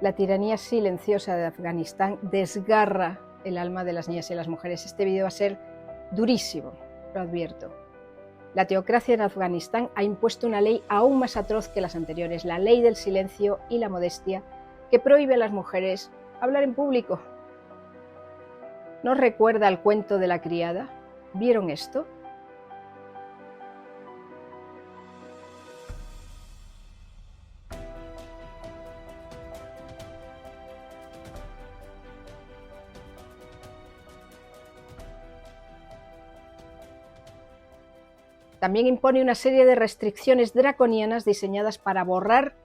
La tiranía silenciosa de Afganistán desgarra el alma de las niñas y las mujeres. Este vídeo va a ser durísimo, lo advierto. La teocracia en Afganistán ha impuesto una ley aún más atroz que las anteriores, la ley del silencio y la modestia, que prohíbe a las mujeres hablar en público. ¿No recuerda el cuento de la criada? ¿Vieron esto? También impone una serie de restricciones draconianas diseñadas para borrar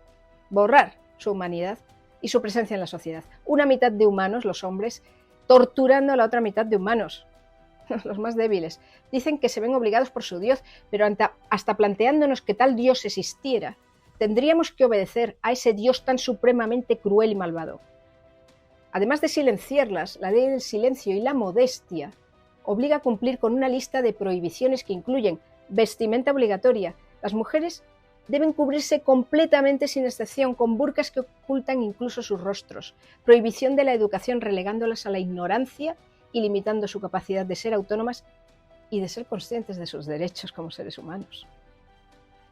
su humanidad y su presencia en la sociedad. Una mitad de humanos, los hombres, torturando a la otra mitad de humanos, los más débiles. Dicen que se ven obligados por su Dios, pero hasta planteándonos que tal Dios existiera, tendríamos que obedecer a ese Dios tan supremamente cruel y malvado. Además de silenciarlas, la ley del silencio y la modestia obliga a cumplir con una lista de prohibiciones que incluyen vestimenta obligatoria. Las mujeres deben cubrirse completamente sin excepción, con burkas que ocultan incluso sus rostros. Prohibición de la educación, relegándolas a la ignorancia y limitando su capacidad de ser autónomas y de ser conscientes de sus derechos como seres humanos.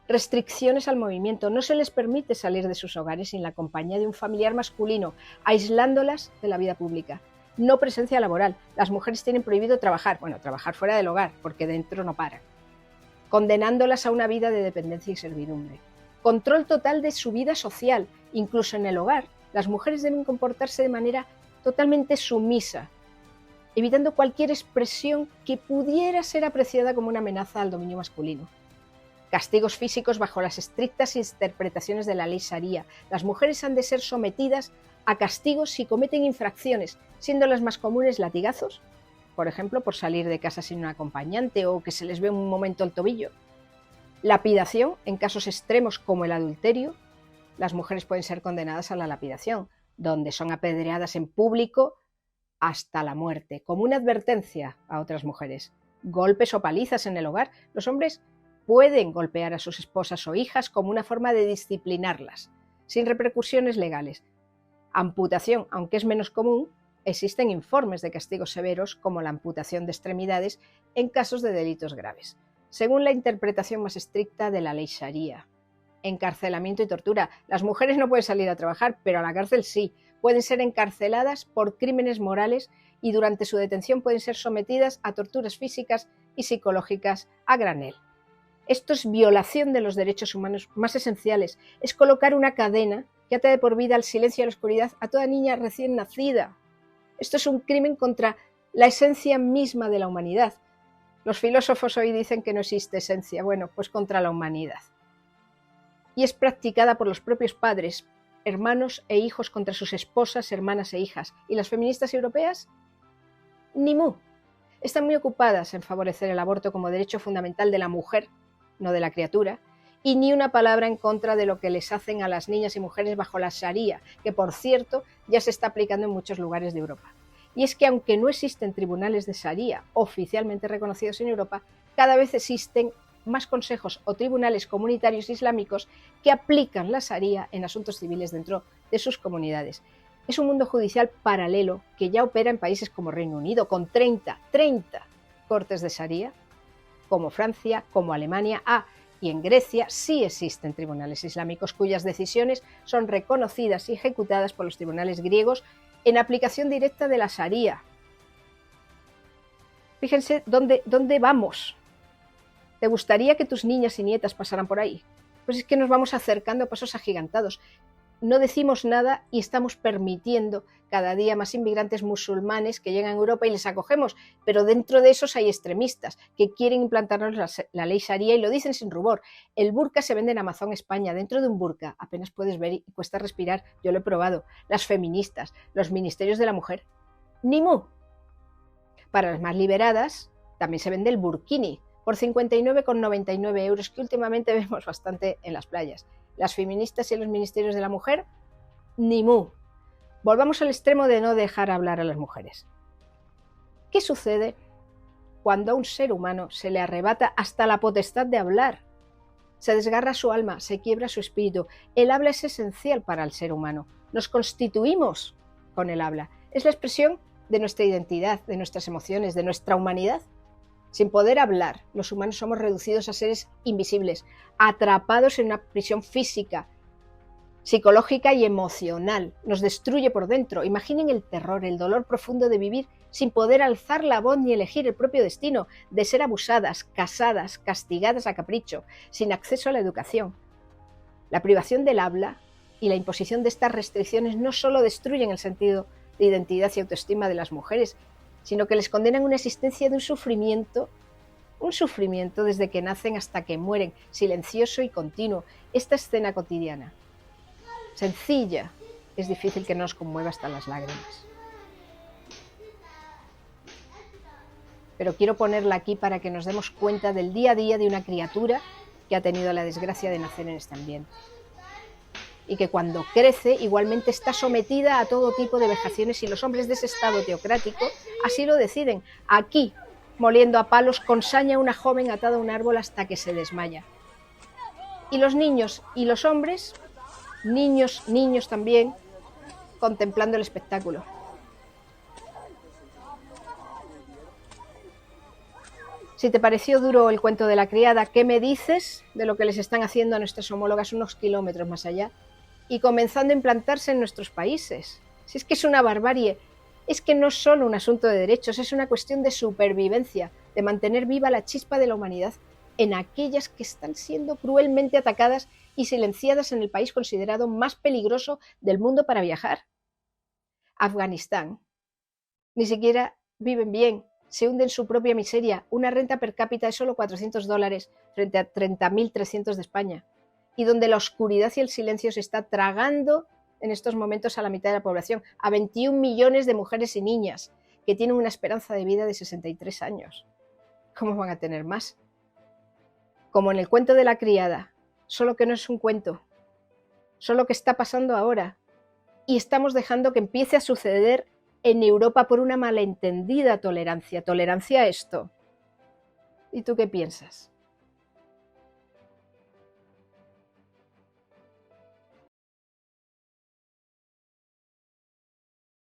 Restricciones al movimiento. No se les permite salir de sus hogares sin la compañía de un familiar masculino, aislándolas de la vida pública. No presencia laboral. Las mujeres tienen prohibido trabajar fuera del hogar, porque dentro no paran, condenándolas a una vida de dependencia y servidumbre. Control total de su vida social. Incluso en el hogar, las mujeres deben comportarse de manera totalmente sumisa, evitando cualquier expresión que pudiera ser apreciada como una amenaza al dominio masculino. Castigos físicos bajo las estrictas interpretaciones de la ley Sharia. Las mujeres han de ser sometidas a castigos si cometen infracciones, siendo las más comunes latigazos, por ejemplo, por salir de casa sin un acompañante o que se les ve un momento el tobillo. Lapidación, en casos extremos como el adulterio, las mujeres pueden ser condenadas a la lapidación, donde son apedreadas en público hasta la muerte, como una advertencia a otras mujeres. Golpes o palizas en el hogar. Los hombres pueden golpear a sus esposas o hijas como una forma de disciplinarlas, sin repercusiones legales. Amputación, aunque es menos común, existen informes de castigos severos como la amputación de extremidades en casos de delitos graves, según la interpretación más estricta de la ley Sharia. Encarcelamiento y tortura. Las mujeres no pueden salir a trabajar, pero a la cárcel sí. Pueden ser encarceladas por crímenes morales y durante su detención pueden ser sometidas a torturas físicas y psicológicas a granel. Esto es violación de los derechos humanos más esenciales. Es colocar una cadena que ata de por vida al silencio y a la oscuridad a toda niña recién nacida. Esto es un crimen contra la esencia misma de la humanidad. Los filósofos hoy dicen que no existe esencia. Bueno, pues contra la humanidad. Y es practicada por los propios padres, hermanos e hijos contra sus esposas, hermanas e hijas. ¿Y las feministas europeas? Ni mu. Están muy ocupadas en favorecer el aborto como derecho fundamental de la mujer, no de la criatura, y ni una palabra en contra de lo que les hacen a las niñas y mujeres bajo la Sharia, que por cierto ya se está aplicando en muchos lugares de Europa. Y es que aunque no existen tribunales de Sharia oficialmente reconocidos en Europa, cada vez existen más consejos o tribunales comunitarios islámicos que aplican la Sharia en asuntos civiles dentro de sus comunidades. Es un mundo judicial paralelo que ya opera en países como Reino Unido, con 30 cortes de Sharia, como Francia, como Alemania, y en Grecia sí existen tribunales islámicos cuyas decisiones son reconocidas y ejecutadas por los tribunales griegos en aplicación directa de la Sharia. Fíjense dónde vamos. ¿Te gustaría que tus niñas y nietas pasaran por ahí? Pues es que nos vamos acercando a pasos agigantados. No decimos nada y estamos permitiendo cada día más inmigrantes musulmanes que llegan a Europa y les acogemos, pero dentro de esos hay extremistas que quieren implantarnos la ley Sharia y lo dicen sin rubor. El burka se vende en Amazon España. Dentro de un burka apenas puedes ver y cuesta respirar. Yo lo he probado. Las feministas, los ministerios de la mujer, ni mu. Para las más liberadas también se vende el burkini por 59,99 euros, que últimamente vemos bastante en las playas. Las feministas y los ministerios de la mujer, ni mu. Volvamos al extremo de no dejar hablar a las mujeres. ¿Qué sucede cuando a un ser humano se le arrebata hasta la potestad de hablar? Se desgarra su alma, se quiebra su espíritu. El habla es esencial para el ser humano. Nos constituimos con el habla. Es la expresión de nuestra identidad, de nuestras emociones, de nuestra humanidad. Sin poder hablar, los humanos somos reducidos a seres invisibles, atrapados en una prisión física, psicológica y emocional. Nos destruye por dentro. Imaginen el terror, el dolor profundo de vivir sin poder alzar la voz ni elegir el propio destino, de ser abusadas, casadas, castigadas a capricho, sin acceso a la educación. La privación del habla y la imposición de estas restricciones no solo destruyen el sentido de identidad y autoestima de las mujeres, sino que les condenan a una existencia de un sufrimiento desde que nacen hasta que mueren, silencioso y continuo. Esta escena cotidiana, sencilla, es difícil que no nos conmueva hasta las lágrimas. Pero quiero ponerla aquí para que nos demos cuenta del día a día de una criatura que ha tenido la desgracia de nacer en este ambiente. Y que cuando crece igualmente está sometida a todo tipo de vejaciones y los hombres de ese estado teocrático así lo deciden. Aquí, moliendo a palos, con saña a una joven atada a un árbol hasta que se desmaya. Y los niños y los hombres, niños también, contemplando el espectáculo. Si te pareció duro el cuento de la criada, ¿qué me dices de lo que les están haciendo a nuestras homólogas unos kilómetros más allá? Y comenzando a implantarse en nuestros países. Si es que es una barbarie, es que no es solo un asunto de derechos, es una cuestión de supervivencia, de mantener viva la chispa de la humanidad en aquellas que están siendo cruelmente atacadas y silenciadas en el país considerado más peligroso del mundo para viajar. Afganistán. Ni siquiera viven bien, se hunde en su propia miseria, una renta per cápita de solo $400 frente a 30.300 de España, y donde la oscuridad y el silencio se está tragando en estos momentos a la mitad de la población, a 21 millones de mujeres y niñas que tienen una esperanza de vida de 63 años. ¿Cómo van a tener más? Como en el cuento de la criada, solo que no es un cuento, solo que está pasando ahora, y estamos dejando que empiece a suceder en Europa por una malentendida tolerancia a esto. ¿Y tú qué piensas?